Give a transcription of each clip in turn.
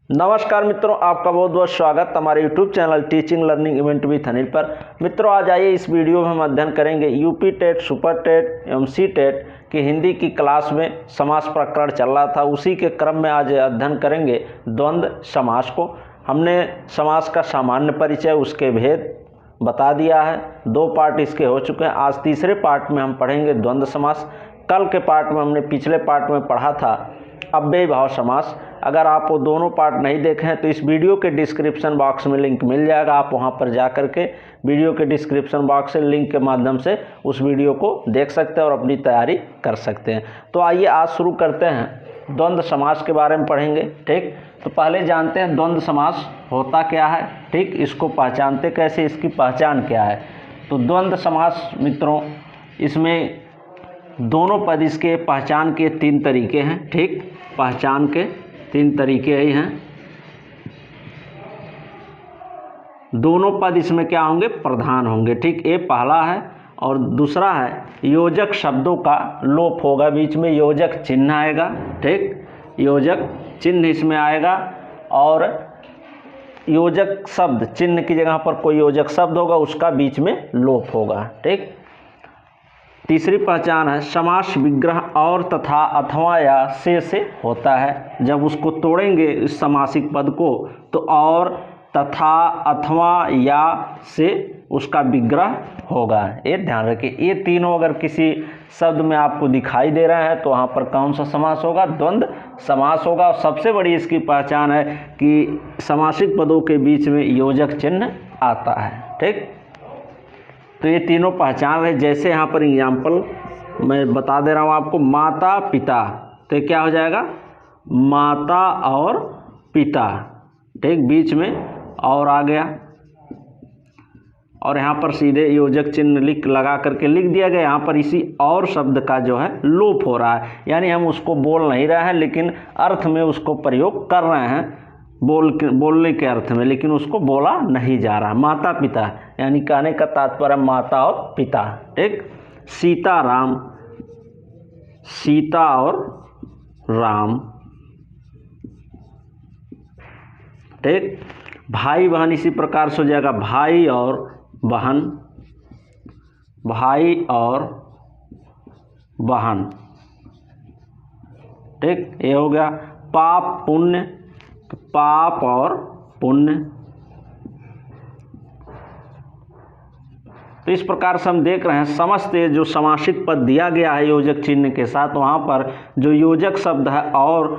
नमस्कार मित्रों, आपका बहुत बहुत स्वागत हमारे YouTube channel teaching learning event with Anil पर। मित्रों, आज आइए इस वीडियो में हम अध्ययन करेंगे यूपी टेट, सुपर टेट एवं सी टेट की हिंदी की क्लास में समास प्रकरण चल रहा था। उसी के क्रम में आज अध्ययन करेंगे द्वंद्व समास को। हमने समास का सामान्य परिचय, उसके भेद बता दिया है। 2 पार्ट इसके हो चुके हैं। आज तीसरे पार्ट में हम पढ़ेंगे द्वंद्व समास। कल के पार्ट में हमने पिछले पार्ट में पढ़ा था अव्ययी भाव समास। अगर आप वो दोनों पार्ट नहीं देखे हैं तो इस वीडियो के डिस्क्रिप्शन बॉक्स में लिंक मिल जाएगा। आप वहां पर जा कर के वीडियो के डिस्क्रिप्शन बॉक्स से लिंक के माध्यम से उस वीडियो को देख सकते हैं और अपनी तैयारी कर सकते हैं। तो आइए आज शुरू करते हैं। द्वंद्व समास के बारे में पढ़ेंगे। ठीक, तो पहले जानते हैं द्वंद्व समास होता क्या है। ठीक, इसको पहचानते कैसे, इसकी पहचान क्या है। तो द्वंद्व समास मित्रों, इसमें दोनों पद इसके पहचान के 3 तरीके हैं। ठीक, पहचान के 3 तरीके ही हैं। दोनों पद इसमें क्या होंगे, प्रधान होंगे। ठीक, ये पहला है। और दूसरा है योजक शब्दों का लोप होगा, बीच में योजक चिन्ह आएगा। ठीक, योजक चिन्ह इसमें आएगा और योजक शब्द, चिन्ह की जगह पर कोई योजक शब्द होगा, उसका बीच में लोप होगा। ठीक, तीसरी पहचान है समास विग्रह और तथा अथवा या से होता है। जब उसको तोड़ेंगे इस समासिक पद को तो और, तथा, अथवा या से उसका विग्रह होगा। ये ध्यान रखिए। ये तीनों अगर किसी शब्द में आपको दिखाई दे रहे हैं तो वहाँ पर कौन सा समास होगा, द्वंद्व समास होगा। और सबसे बड़ी इसकी पहचान है कि समासिक पदों के बीच में योजक चिन्ह आता है। ठीक, तो ये तीनों पहचान है। जैसे यहाँ पर एग्जाम्पल मैं बता दे रहा हूँ आपको, माता पिता, तो क्या हो जाएगा, माता और पिता। ठीक, बीच में और आ गया और यहाँ पर सीधे योजक चिन्ह लगा करके लिख दिया गया। यहाँ पर इसी और शब्द का जो है लोप हो रहा है, यानी हम उसको बोल नहीं रहे हैं लेकिन अर्थ में उसको प्रयोग कर रहे हैं, बोलने के अर्थ में, लेकिन उसको बोला नहीं जा रहा। माता पिता यानी कहने का तात्पर्य माता और पिता। ठीक, सीता राम, सीता और राम। ठीक, भाई बहन इसी प्रकार से हो जाएगा, भाई और बहन, भाई और बहन। ठीक, ये हो गया। पाप पुण्य, पाप और पुण्य। तो इस प्रकार से हम देख रहे हैं समस्त जो समासिक पद दिया गया है योजक चिन्ह के साथ, वहाँ पर जो योजक शब्द है और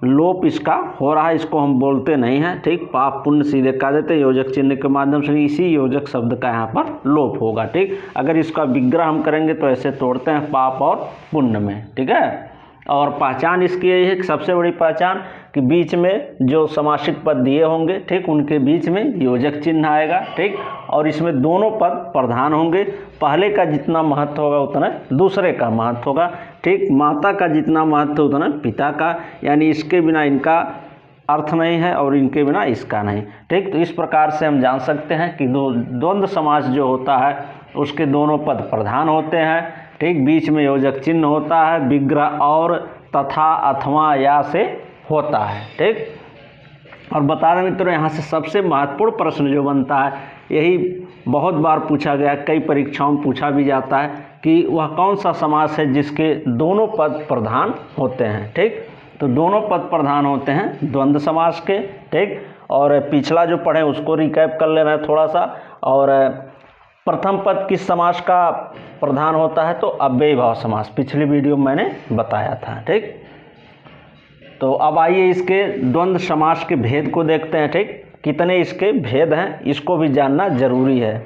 लोप इसका हो रहा है, इसको हम बोलते नहीं हैं। ठीक, पाप पुण्य सीधे कह देते हैं, योजक चिन्ह के माध्यम से इसी योजक शब्द का यहाँ पर लोप होगा। ठीक, अगर इसका विग्रह हम करेंगे तो ऐसे तोड़ते हैं पाप और पुण्य में। ठीक है, और पहचान इसकी यही है कि सबसे बड़ी पहचान कि बीच में जो समासिक पद दिए होंगे, ठीक, उनके बीच में योजक चिन्ह आएगा। ठीक, और इसमें दोनों पद प्रधान होंगे। पहले का जितना महत्व होगा उतना दूसरे का महत्व होगा। ठीक, माता का जितना महत्व उतना पिता का, यानी इसके बिना इनका अर्थ नहीं है और इनके बिना इसका नहीं। ठीक, तो इस प्रकार से हम जान सकते हैं कि द्वंद्व समास जो होता है उसके दोनों पद प्रधान होते हैं। ठीक, बीच में योजक चिन्ह होता है, विग्रह और, तथा, अथवा या से होता है। ठीक, और बता दें मित्रों, यहाँ से सबसे महत्वपूर्ण प्रश्न जो बनता है, यही बहुत बार पूछा गया, कई परीक्षाओं में पूछा भी जाता है कि वह कौन सा समास है जिसके दोनों पद प्रधान होते हैं। ठीक, तो दोनों पद प्रधान होते हैं द्वंद्व समास के। ठीक, और पिछला जो पढ़े उसको रिकैप कर लेना है थोड़ा सा। और प्रथम पद किस समास का प्रधान होता है, तो अव्ययी भाव समास, पिछली वीडियो में मैंने बताया था। ठीक, तो अब आइए इसके द्वंद्व समास के भेद को देखते हैं। ठीक, कितने इसके भेद हैं, इसको भी जानना जरूरी है।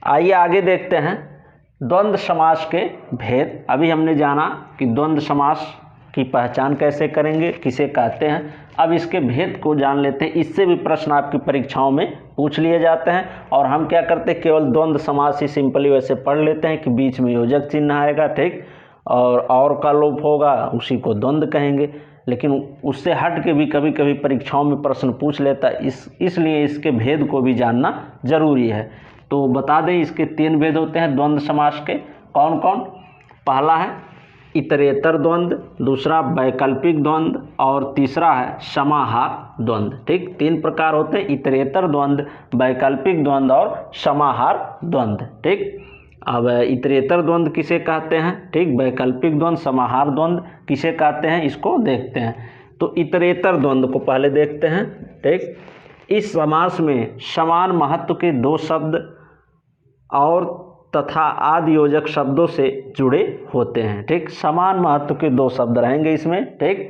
आइए आगे देखते हैं द्वंद्व समास के भेद। अभी हमने जाना कि द्वंद्व समास की पहचान कैसे करेंगे, किसे कहते हैं। अब इसके भेद को जान लेते हैं। इससे भी प्रश्न आपकी परीक्षाओं में पूछ लिए जाते हैं और हम क्या करते हैं, केवल द्वंद्व समास ही सिंपली वैसे पढ़ लेते हैं कि बीच में योजक चिन्ह आएगा। ठीक, और का लोप होगा, उसी को द्वंद्व कहेंगे। लेकिन उससे हट के भी कभी कभी परीक्षाओं में प्रश्न पूछ लेता है, इसलिए इसके भेद को भी जानना जरूरी है। तो बता दें, इसके 3 भेद होते हैं द्वंद्व समास के। कौन कौन? पहला है इतरेतर द्वंद्व, दूसरा वैकल्पिक द्वंद्व और तीसरा है समाहार द्वंद्व। ठीक, 3 प्रकार होते हैं, इतरेतर द्वंद्व, वैकल्पिक द्वंद्व और समाहार द्वंद्व। ठीक, अब इतरेतर द्वंद्व किसे कहते हैं, ठीक, वैकल्पिक द्वंद्व, समाहार द्वंद्व किसे कहते हैं, इसको देखते हैं। तो इतरेतर द्वंद्व को पहले देखते हैं। ठीक, इस समास में समान महत्व के 2 शब्द और तथा आदि योजक शब्दों से जुड़े होते हैं। ठीक, समान महत्व के 2 शब्द रहेंगे इसमें। ठीक,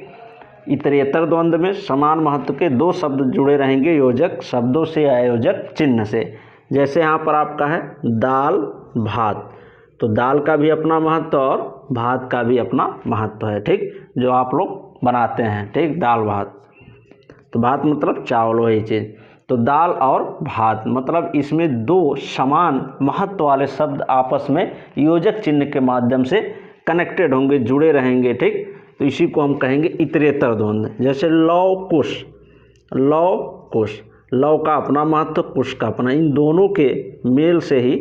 इतरेतर द्वंद्व में समान महत्व के 2 शब्द जुड़े रहेंगे योजक शब्दों से या योजक चिन्ह से। जैसे यहाँ पर आपका है दाल भात, तो दाल का भी अपना महत्व और भात का भी अपना महत्व है। ठीक, जो आप लोग बनाते हैं, ठीक, दाल भात, तो भात मतलब चावल, वही चीज़। तो दाल और भात मतलब इसमें 2 समान महत्व वाले शब्द आपस में योजक चिन्ह के माध्यम से कनेक्टेड होंगे, जुड़े रहेंगे। ठीक, तो इसी को हम कहेंगे इतरेतर द्वंद्व। जैसे लौ कुश, लौ कुश, लौ का अपना महत्व, कुश का अपना, इन दोनों के मेल से ही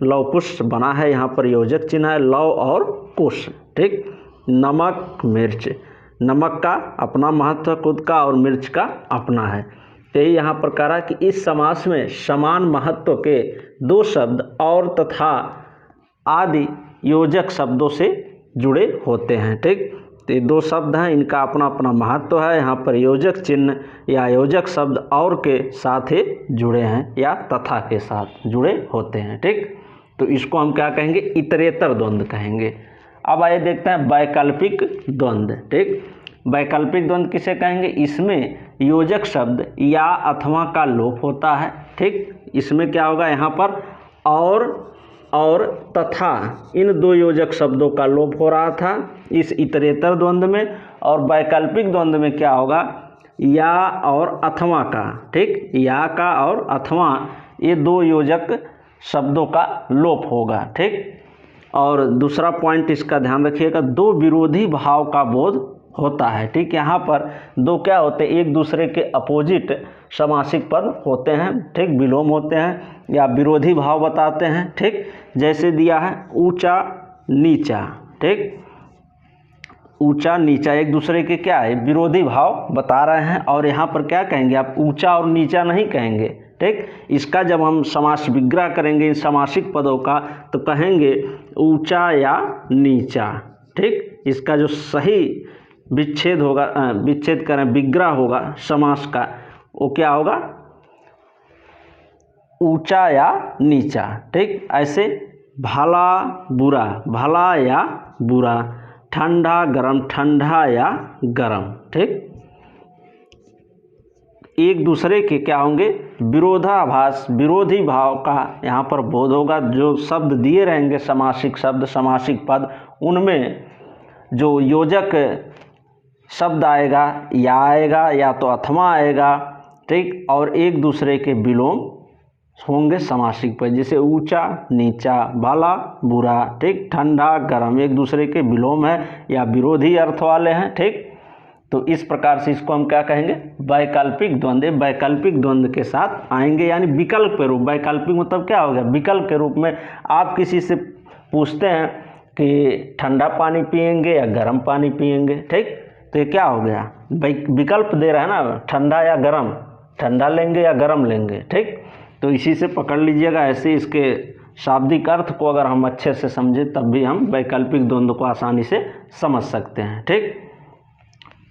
लौ कुश बना है। यहाँ पर योजक चिन्ह है लौ और कुश। ठीक, नमक मिर्च, नमक का अपना महत्व खुद का और मिर्च का अपना है। यही यहाँ पर कह रहा है कि इस समास में समान महत्व के 2 शब्द और तथा आदि योजक शब्दों से जुड़े होते हैं। ठीक, तो ये 2 शब्द हैं, इनका अपना अपना महत्व है। यहाँ पर योजक चिन्ह या योजक शब्द और के साथ ही जुड़े हैं या तथा के साथ जुड़े होते हैं। ठीक, तो इसको हम क्या कहेंगे, इतरेतर द्वंद्व कहेंगे। अब आइए देखते हैं वैकल्पिक द्वंद्व। ठीक, वैकल्पिक द्वंद्व किसे कहेंगे, इसमें योजक शब्द या अथवा का लोप होता है। ठीक, इसमें क्या होगा, यहाँ पर और तथा इन 2 योजक शब्दों का लोप हो रहा था इस इतरेतर द्वंद्व में, और वैकल्पिक द्वंद्व में क्या होगा, या और अथवा का। ठीक, या का और अथवा, ये 2 योजक शब्दों का लोप होगा। ठीक, और दूसरा पॉइंट इसका ध्यान रखिएगा, 2 विरोधी भाव का बोध होता है। ठीक, यहाँ पर 2 क्या होते हैं, एक दूसरे के अपोजिट समासिक पद होते हैं। ठीक, विलोम होते हैं या विरोधी भाव बताते हैं। ठीक, जैसे दिया है ऊंचा नीचा। ठीक, ऊंचा नीचा एक दूसरे के क्या है, विरोधी भाव बता रहे हैं। और यहाँ पर क्या कहेंगे आप, ऊंचा और नीचा नहीं कहेंगे। ठीक, इसका जब हम समास विग्रह करेंगे इन समासिक पदों का, तो कहेंगे ऊंचा या नीचा। ठीक, इसका जो सही विच्छेद होगा, विच्छेद करें विग्रह होगा समास का, वो क्या होगा, ऊंचा या नीचा। ठीक, ऐसे भला बुरा, भला या बुरा, ठंडा गरम, ठंडा या गरम। ठीक, एक दूसरे के क्या होंगे, विरोधाभास, विरोधी भाव का यहाँ पर बोध होगा। जो शब्द दिए रहेंगे समासिक शब्द, समासिक पद, उनमें जो योजक शब्द आएगा या तो अथवा आएगा। ठीक, और एक दूसरे के विलोम होंगे समासिक पद, जैसे ऊंचा नीचा, भला बुरा। ठीक, ठंडा गरम एक दूसरे के विलोम है या विरोधी अर्थ वाले हैं। ठीक, तो इस प्रकार से इसको हम क्या कहेंगे, वैकल्पिक द्वंद्व। वैकल्पिक द्वंद्व के साथ आएंगे, यानी विकल्प के रूप। वैकल्पिक मतलब क्या हो गया, विकल्प के रूप में आप किसी से पूछते हैं कि ठंडा पानी पिएंगे या गर्म पानी पिएंगे। ठीक, तो ये क्या हो गया, विकल्प दे रहा है ना, ठंडा या गर्म, ठंडा लेंगे या गर्म लेंगे। ठीक, तो इसी से पकड़ लीजिएगा। ऐसे इसके शाब्दिक अर्थ को अगर हम अच्छे से समझें तब भी हम वैकल्पिक द्वंद्व को आसानी से समझ सकते हैं। ठीक,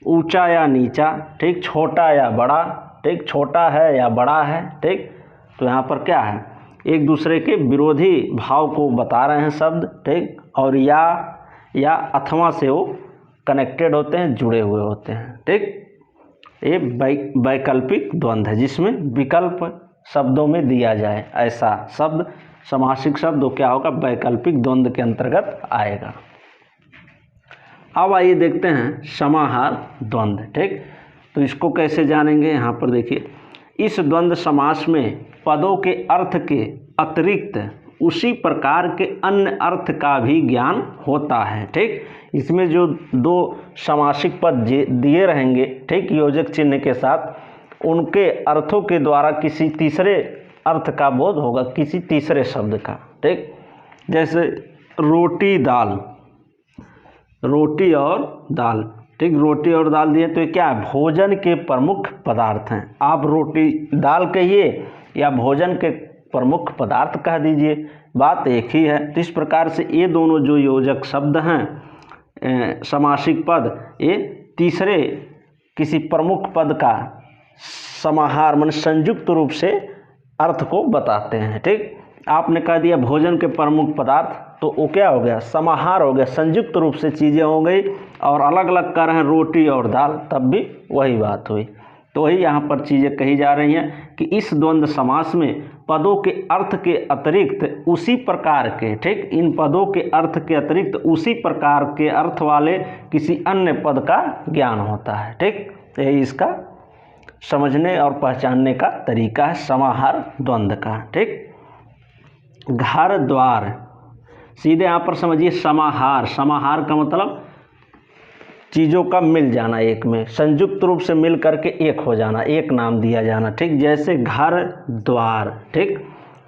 ऊंचा या नीचा। ठीक, छोटा या बड़ा। ठीक, छोटा है या बड़ा है। ठीक, तो यहाँ पर क्या है, एक दूसरे के विरोधी भाव को बता रहे हैं शब्द। ठीक, और या अथवा से वो कनेक्टेड होते हैं, जुड़े हुए होते हैं। ठीक, ये वैकल्पिक द्वंद्व है जिसमें विकल्प शब्दों में दिया जाए ऐसा शब्द, समासिक शब्द, वो क्या होगा, वैकल्पिक द्वंद्व के अंतर्गत आएगा। अब आइए देखते हैं समाहार द्वंद्व। ठीक, तो इसको कैसे जानेंगे, यहाँ पर देखिए, इस द्वंद्व समास में पदों के अर्थ के अतिरिक्त उसी प्रकार के अन्य अर्थ का भी ज्ञान होता है। ठीक, इसमें जो 2 समासिक पद दिए रहेंगे, ठीक, योजक चिन्ह के साथ, उनके अर्थों के द्वारा किसी तीसरे अर्थ का बोध होगा, किसी तीसरे शब्द का। ठीक, जैसे रोटी दाल, रोटी और दाल, ठीक, रोटी और दाल दिए तो ये क्या है, भोजन के प्रमुख पदार्थ हैं। आप रोटी दाल कहिए या भोजन के प्रमुख पदार्थ कह दीजिए, बात एक ही है। तो इस प्रकार से ये दोनों जो योजक शब्द हैं समासिक पद, ये तीसरे किसी प्रमुख पद का समाहार मान संयुक्त रूप से अर्थ को बताते हैं। ठीक, आपने कह दिया भोजन के प्रमुख पदार्थ, तो वो क्या हो गया, समाहार हो गया, संयुक्त रूप से चीज़ें हो गई। और अलग अलग कर रहे हैं रोटी और दाल, तब भी वही बात हुई। तो वही यहाँ पर चीज़ें कही जा रही हैं कि इस द्वंद्व समास में पदों के अर्थ के अतिरिक्त उसी प्रकार के, ठीक, इन पदों के अर्थ के अतिरिक्त उसी प्रकार के अर्थ वाले किसी अन्य पद का ज्ञान होता है। ठीक, यही इसका समझने और पहचानने का तरीका है समाहार द्वंद्व का। ठीक, घर द्वार, सीधे यहाँ पर समझिए समाहार, समाहार का मतलब चीज़ों का मिल जाना, एक में संयुक्त रूप से मिल करके एक हो जाना, एक नाम दिया जाना। ठीक, जैसे घर द्वार, ठीक,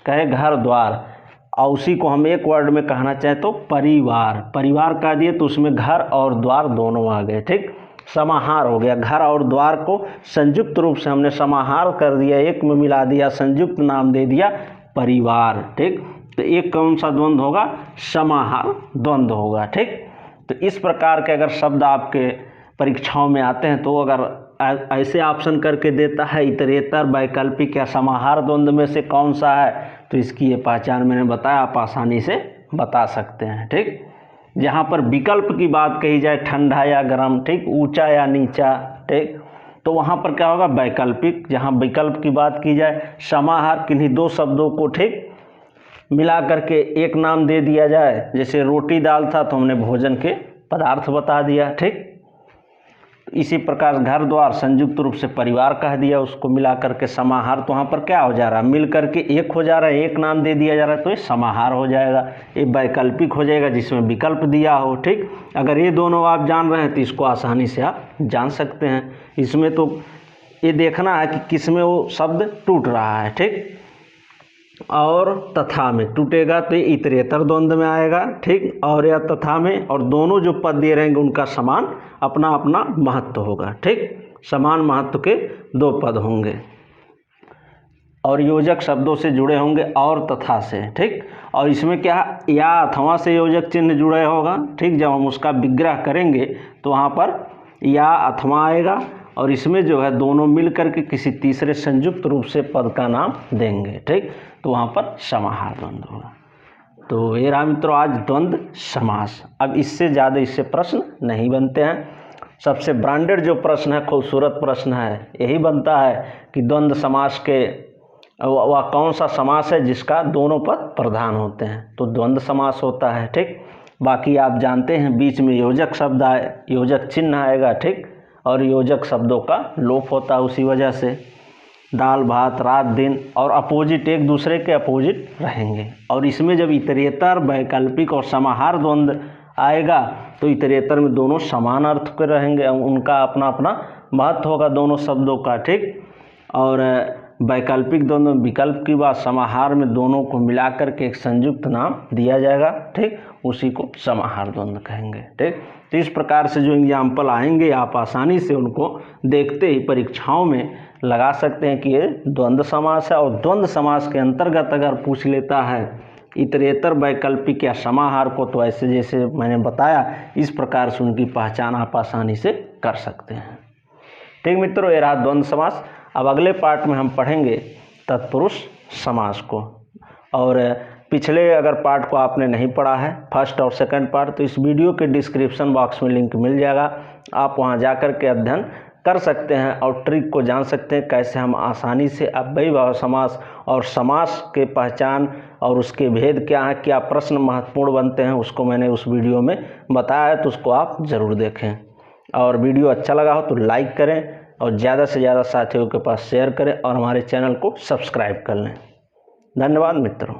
कहे घर द्वार, और उसी को हम एक वर्ड में कहना चाहे तो परिवार, परिवार कह दिए तो उसमें घर और द्वार दोनों आ गए। ठीक, समाहार हो गया, घर और द्वार को संयुक्त रूप से हमने समाहार कर दिया, एक में मिला दिया, संयुक्त नाम दे दिया परिवार। ठीक, तो एक कौन सा द्वंद्व होगा, समाहार द्वंद्व होगा। ठीक, तो इस प्रकार के अगर शब्द आपके परीक्षाओं में आते हैं तो अगर ऐसे ऑप्शन करके देता है इतरेतर, वैकल्पिक या समाहार द्वंद्व में से कौन सा है, तो इसकी ये पहचान मैंने बताया, आप आसानी से बता सकते हैं। ठीक, जहाँ पर विकल्प की बात कही जाए, ठंडा या गर्म, ठीक, ऊंचा या नीचा, ठीक, तो वहाँ पर क्या होगा, वैकल्पिक। जहाँ विकल्प की बात की जाए, समाहार किन्हीं दो शब्दों को, ठीक, मिला करके एक नाम दे दिया जाए, जैसे रोटी दाल था तो हमने भोजन के पदार्थ बता दिया। ठीक, इसी प्रकार घर द्वार संयुक्त रूप से परिवार कह दिया, उसको मिला करके समाहार, तो वहाँ पर क्या हो जा रहा है, मिल करके एक हो जा रहा है, एक नाम दे दिया जा रहा है, तो ये समाहार हो जाएगा। ये वैकल्पिक हो जाएगा जिसमें विकल्प दिया हो। ठीक, अगर ये दोनों आप जान रहे हैं तो इसको आसानी से आप जान सकते हैं। इसमें तो ये देखना है कि किस में वो शब्द टूट रहा है। ठीक, और तथा में टूटेगा तो ये इतरेतर द्वंद्व में आएगा। ठीक, और या तथा में, और दोनों जो पद दे रहेंगे उनका समान अपना अपना महत्व होगा। ठीक, समान महत्व के दो पद होंगे और योजक शब्दों से जुड़े होंगे और तथा से। ठीक, और इसमें क्या, या अथवा से योजक चिन्ह जुड़े होगा। ठीक, जब हम उसका विग्रह करेंगे तो वहाँ पर या अथवा आएगा, और इसमें जो है दोनों मिल करके किसी तीसरे संयुक्त रूप से पद का नाम देंगे। ठीक, तो वहाँ पर समाहार द्वंद्व होगा। तो ये रहा मित्रों आज द्वंद्व समास। अब इससे ज़्यादा इससे प्रश्न नहीं बनते हैं। सबसे ब्रांडेड जो प्रश्न है, खूबसूरत प्रश्न है, यही बनता है कि द्वंद्व समास के वह कौन सा समास है जिसका दोनों पद प्रधान होते हैं, तो द्वंद्व समास होता है। ठीक, बाकी आप जानते हैं बीच में योजक शब्द आए, योजक चिन्ह आएगा। ठीक, और योजक शब्दों का लोप होता है, उसी वजह से दाल भात रात दिन और अपोजिट एक दूसरे के अपोजिट रहेंगे। और इसमें जब इतरेतर वैकल्पिक और समाहार द्वंद्व आएगा तो इतरेतर में दोनों समान अर्थ के रहेंगे, उनका अपना अपना महत्व होगा दोनों शब्दों का। ठीक, और वैकल्पिक द्वंद्व में विकल्प की बात, समाहार में दोनों को मिलाकर के एक संयुक्त नाम दिया जाएगा। ठीक, उसी को समाहार द्वंद्व कहेंगे। ठीक, तो इस प्रकार से जो एग्जाम्पल आएंगे आप आसानी से उनको देखते ही परीक्षाओं में लगा सकते हैं कि ये द्वंद्व समास है। और द्वंद्व समास के अंतर्गत अगर पूछ लेता है इतरेतर वैकल्पिक या समाहार को, तो ऐसे जैसे मैंने बताया इस प्रकार से उनकी पहचान आप आसानी से कर सकते हैं। ठीक मित्रों, ये रहा द्वंद्व समास। अब अगले पार्ट में हम पढ़ेंगे तत्पुरुष समास को। और पिछले अगर पार्ट को आपने नहीं पढ़ा है, फर्स्ट और सेकंड पार्ट, तो इस वीडियो के डिस्क्रिप्शन बॉक्स में लिंक मिल जाएगा, आप वहां जाकर के अध्ययन कर सकते हैं और ट्रिक को जान सकते हैं कैसे हम आसानी से अव्ययीभाव समास और समास के पहचान और उसके भेद क्या है, क्या प्रश्न महत्वपूर्ण बनते हैं, उसको मैंने उस वीडियो में बताया है, तो उसको आप ज़रूर देखें। और वीडियो अच्छा लगा हो तो लाइक करें और ज़्यादा से ज़्यादा साथियों के पास शेयर करें और हमारे चैनल को सब्सक्राइब कर लें। धन्यवाद मित्रों।